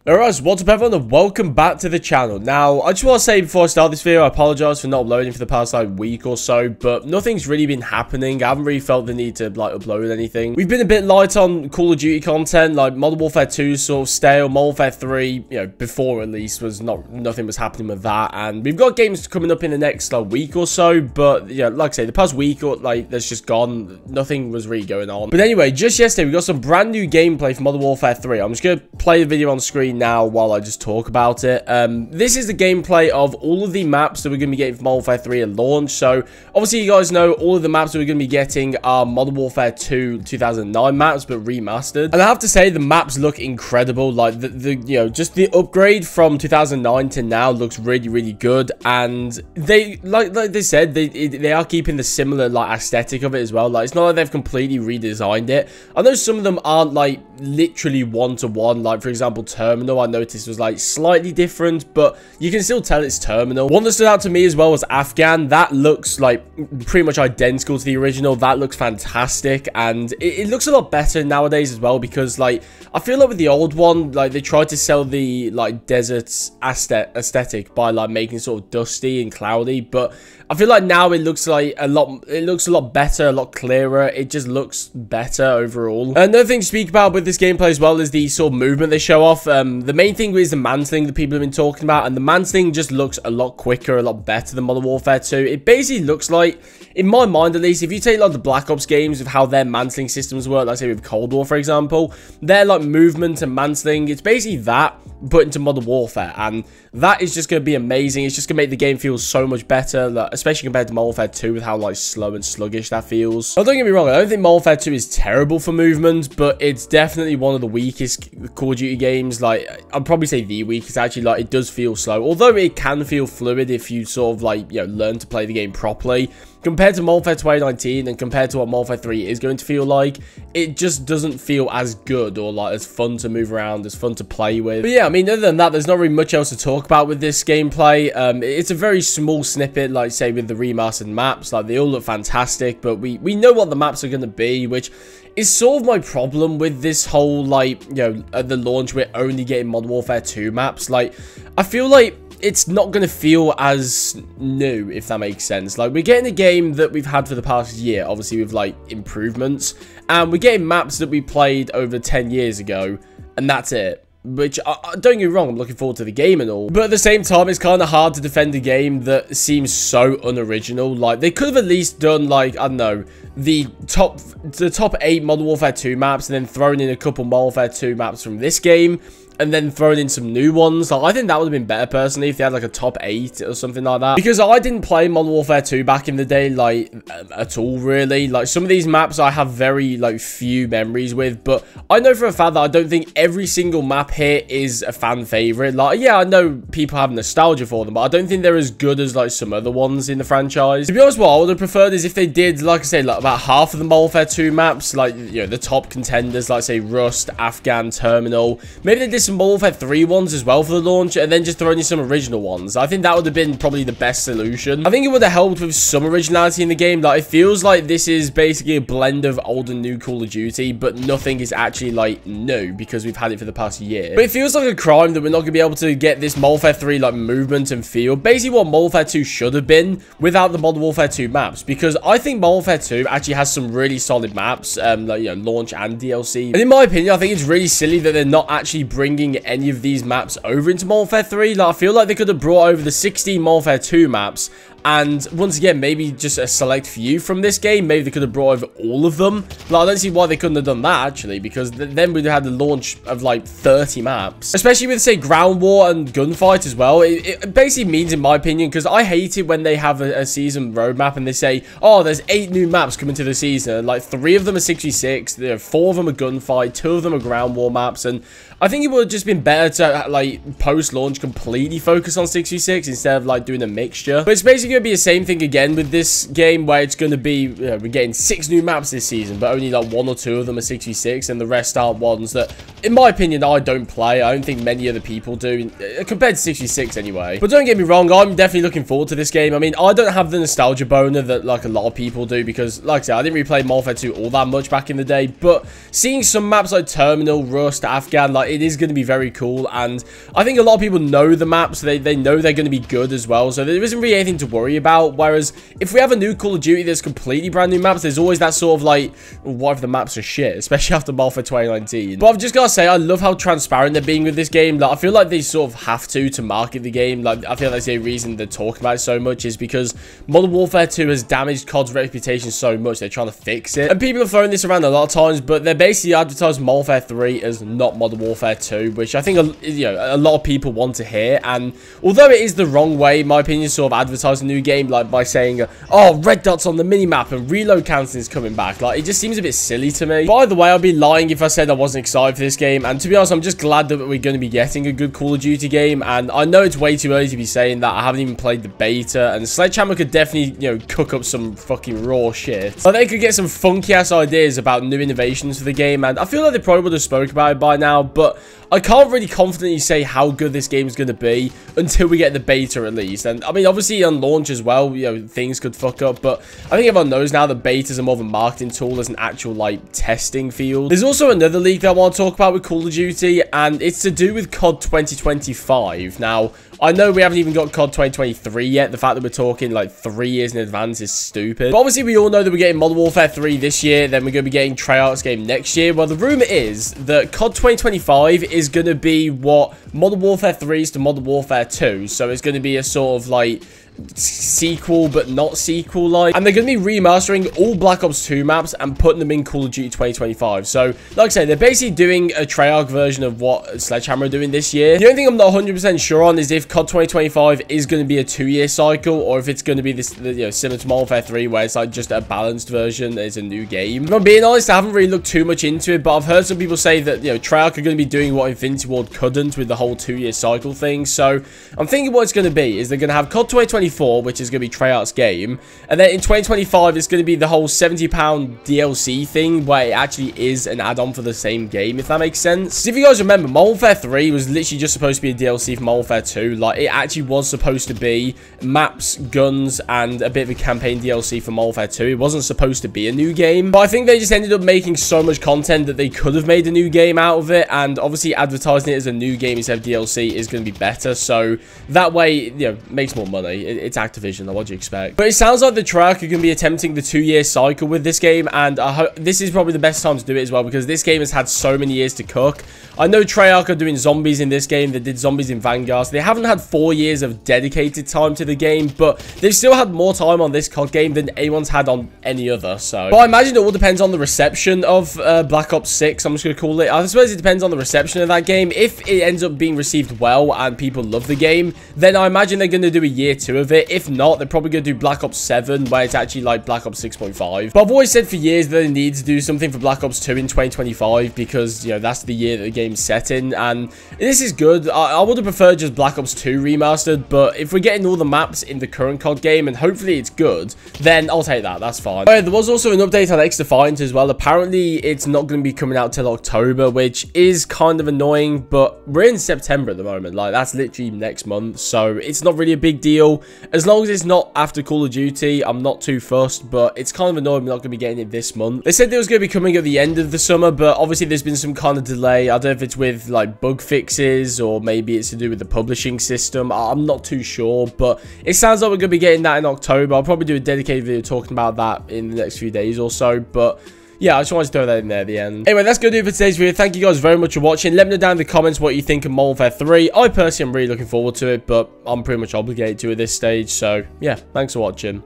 Alright, so what's up everyone and welcome back to the channel. Now, I just want to say before I start this video, I apologize for not uploading for the past week or so, but nothing's really been happening. I haven't really felt the need to upload anything. We've been a bit light on Call of Duty content, like Modern Warfare 2 sort of stale, Modern Warfare 3, before at least was nothing was happening with that, and we've got games coming up in the next week or so, but yeah, like I say, the past week or that's just gone, nothing was really going on. But anyway, just yesterday we got some brand new gameplay for Modern Warfare 3. I'm just gonna play the video on screen now while I just talk about it. This is the gameplay of all of the maps that we're going to be getting for Modern Warfare 3 at launch. So obviously you guys know all of the maps that we're going to be getting are Modern Warfare 2 2009 maps but remastered, and I have to say the maps look incredible. Like just the upgrade from 2009 to now looks really good, and they like they said they are keeping the similar aesthetic of it as well. Like it's not like they've completely redesigned it. I know some of them aren't literally one-to-one, like for example Terminal I noticed was slightly different, but you can still tell it's Terminal. One that stood out to me as well was Afghan. That looks pretty much identical to the original. That looks fantastic, and it looks a lot better nowadays as well, because I feel like with the old one, they tried to sell the desert aesthetic by making it sort of dusty and cloudy, but I feel like now it looks a lot better, a lot clearer. It just looks better overall. Another thing to speak about with this gameplay as well is the sort of movement they show off. The main thing is the mantling that people have been talking about, and the mantling just looks a lot quicker, a lot better than Modern Warfare 2. It basically looks like, in my mind at least, if you take the Black Ops games of how their mantling systems work, let's say with Cold War for example, their movement and mantling, it's basically that put into Modern Warfare, and that is just going to be amazing. It's just going to make the game feel so much better, especially compared to Modern Warfare 2 with how slow and sluggish that feels. Now, don't get me wrong, I don't think Modern Warfare 2 is terrible for movement, but it's definitely one of the weakest Call of Duty games. I'd probably say the weakest actually. It does feel slow, although it can feel fluid if you sort of learn to play the game properly. Compared to Modern Warfare 2019 and compared to what Modern Warfare 3 is going to feel like, it just doesn't feel as good or as fun to move around, as fun to play with. But yeah, I mean, other than that, there's not really much else to talk about with this gameplay. It's a very small snippet, say with the remastered maps. They all look fantastic, but we know what the maps are going to be, which is sort of my problem with this whole, at the launch, we're only getting Modern Warfare 2 maps. I feel like it's not going to feel as new, if that makes sense. We're getting a game that we've had for the past year, obviously with improvements, and we're getting maps that we played over 10 years ago, and that's it. Which, don't get me wrong, I'm looking forward to the game and all, but at the same time, it's kind of hard to defend a game that seems so unoriginal. They could have at least done, I don't know, the top 8 Modern Warfare 2 maps, and then thrown in a couple Modern Warfare 2 maps from this game, and then thrown in some new ones. I think that would have been better personally if they had a top 8 or something like that, because I didn't play Modern Warfare 2 back in the day at all really. Some of these maps I have very few memories with, but I know for a fact that I don't think every single map here is a fan favorite. Yeah, I know people have nostalgia for them, but I don't think they're as good as some other ones in the franchise. To be honest, what I would have preferred is if they did, like I say, about half of the Modern Warfare 2 maps, the top contenders, say Rust, Afghan, Terminal. Maybe they did some Modern Warfare 3 ones as well for the launch, and then just throw in some original ones. I think that would have been probably the best solution. I think it would have helped with some originality in the game. It feels like this is basically a blend of old and new Call of Duty, but nothing is actually new because we've had it for the past year. But it feels like a crime that we're not going to be able to get this Modern Warfare 3 movement and feel, basically what Modern Warfare 2 should have been without the Modern Warfare 2 maps, because I think Modern Warfare 2 actually has some really solid maps, launch and DLC. And in my opinion, I think it's really silly that they're not actually bringing any of these maps over into Modern Warfare 3. I feel like they could have brought over the 16 Modern Warfare 2 maps, and once again, maybe just a select few from this game. Maybe they could have brought over all of them. I don't see why they couldn't have done that, actually, because then we'd have had the launch of 30 maps. Especially with, say, ground war and gunfight as well. It basically means, in my opinion, because I hate it when they have a season roadmap and they say, oh, there's 8 new maps coming to the season. 3 of them are 66, 4 of them are gunfight, 2 of them are ground war maps, and I think it would have just been better to, post-launch completely focus on 66 instead of, doing a mixture. But it's basically going to be the same thing again with this game, where it's going to be, we're getting 6 new maps this season, but only like 1 or 2 of them are 6v6, and the rest aren't ones that, in my opinion, I don't play. I don't think many other people do, compared to 6v6 anyway. But don't get me wrong, I'm definitely looking forward to this game. I mean, I don't have the nostalgia boner that like a lot of people do, because like I said, I didn't really play Modern Warfare 2 all that much back in the day, but seeing some maps like Terminal, Rust, Afghan, like, it is going to be very cool, and I think a lot of people know the maps. They know they're going to be good as well, so there isn't really anything to worry about. Whereas if we have a new Call of Duty that's completely brand new maps, there's always that sort of like, well, what if the maps are shit, especially after Modern Warfare 2019. But I've just got to say, I love how transparent they're being with this game. Like, I feel like they sort of have to market the game. Like, I feel like that's the reason they're talking about it so much, is because Modern Warfare 2 has damaged COD's reputation so much, they're trying to fix it. And people have thrown this around a lot of times, but they're basically advertised Modern Warfare 3 as not Modern Warfare 2, which I think, a lot of people want to hear. And although it is the wrong way, in my opinion, sort of advertise a new game, like by saying, oh, red dots on the minimap and reload counting is coming back, like, it just seems a bit silly to me. By the way, I'd be lying if I said I wasn't excited for this game, and to be honest, I'm just glad that we're going to be getting a good Call of Duty game. And I know it's way too early to be saying that. I haven't even played the beta, and Sledgehammer could definitely, cook up some fucking raw shit. But they could get some funky ass ideas about new innovations for the game, and I feel like they probably would have spoke about it by now, but I can't really confidently say how good this game is going to be until we get the beta at least. And I mean, obviously on launch as well, things could fuck up, but I think everyone knows now that betas are more of a marketing tool as an actual like testing field. There's also another leak that I want to talk about with Call of Duty, and it's to do with COD 2025. Now, I know we haven't even got COD 2023 yet. The fact that we're talking like 3 years in advance is stupid. But obviously, we all know that we're getting Modern Warfare 3 this year. Then we're going to be getting Treyarch's game next year. Well, the rumor is that COD 2025 is going to be what Modern Warfare 3 is to Modern Warfare 2. So it's going to be a sort of like sequel but not sequel like, and they're going to be remastering all Black Ops 2 maps and putting them in Call of Duty 2025. So like I say, they're basically doing a Treyarch version of what Sledgehammer are doing this year. The only thing I'm not 100% sure on is if COD 2025 is going to be a 2-year cycle, or if it's going to be this, similar to Modern Warfare 3, where it's like just a balanced version. It's a new game. If I'm being honest, I haven't really looked too much into it, but I've heard some people say that Treyarch are going to be doing what Infinity Ward couldn't with the whole 2-year cycle thing. So I'm thinking what it's going to be is they're going to have COD 2025, which is going to be Treyarch's game, and then in 2025 it's going to be the whole £70 DLC thing, where it actually is an add-on for the same game, if that makes sense. So if you guys remember, Modern Warfare 3 was literally just supposed to be a DLC for Modern Warfare 2. Like, it actually was supposed to be maps, guns, and a bit of a campaign DLC for Modern Warfare 2. It wasn't supposed to be a new game, but I think they just ended up making so much content that they could have made a new game out of it, and obviously advertising it as a new game instead of DLC is going to be better, so that way, makes more money. It's Activision, what do you expect? But it sounds like the Treyarch are going to be attempting the 2-year cycle with this game, and I hope this is probably the best time to do it as well, because this game has had so many years to cook. I know Treyarch are doing zombies in this game. They did zombies in Vanguard, so they haven't had 4 years of dedicated time to the game, but they've still had more time on this COD game than anyone's had on any other. So, but I imagine it all depends on the reception of Black Ops 6. I'm just going to call it. I suppose it depends on the reception of that game. If it ends up being received well and people love the game, then I imagine they're going to do a year 2 of it. If not, they're probably going to do Black Ops 7, where it's actually like Black Ops 6.5. But I've always said for years that they need to do something for Black Ops 2 in 2025, because, that's the year that the game's set in, and this is good. I would have preferred just Black Ops 2 remastered, but if we're getting all the maps in the current COD game, and hopefully it's good, then I'll take that. That's fine. There was also an update on X-Defiant as well. Apparently, it's not going to be coming out till October, which is kind of annoying, but we're in September at the moment. Like, that's literally next month, so it's not really a big deal. As long as it's not after Call of Duty, I'm not too fussed, but it's kind of annoying we're not going to be getting it this month. They said it was going to be coming at the end of the summer, but obviously there's been some kind of delay. I don't know if it's with like bug fixes, or maybe it's to do with the publishing system. I'm not too sure, but it sounds like we're going to be getting that in October. I'll probably do a dedicated video talking about that in the next few days or so, but yeah, I just wanted to throw that in there at the end. Anyway, that's going to do it for today's video. Thank you guys very much for watching. Let me know down in the comments what you think of Modern Warfare 3. I personally am really looking forward to it, but I'm pretty much obligated to at this stage. So, yeah, thanks for watching.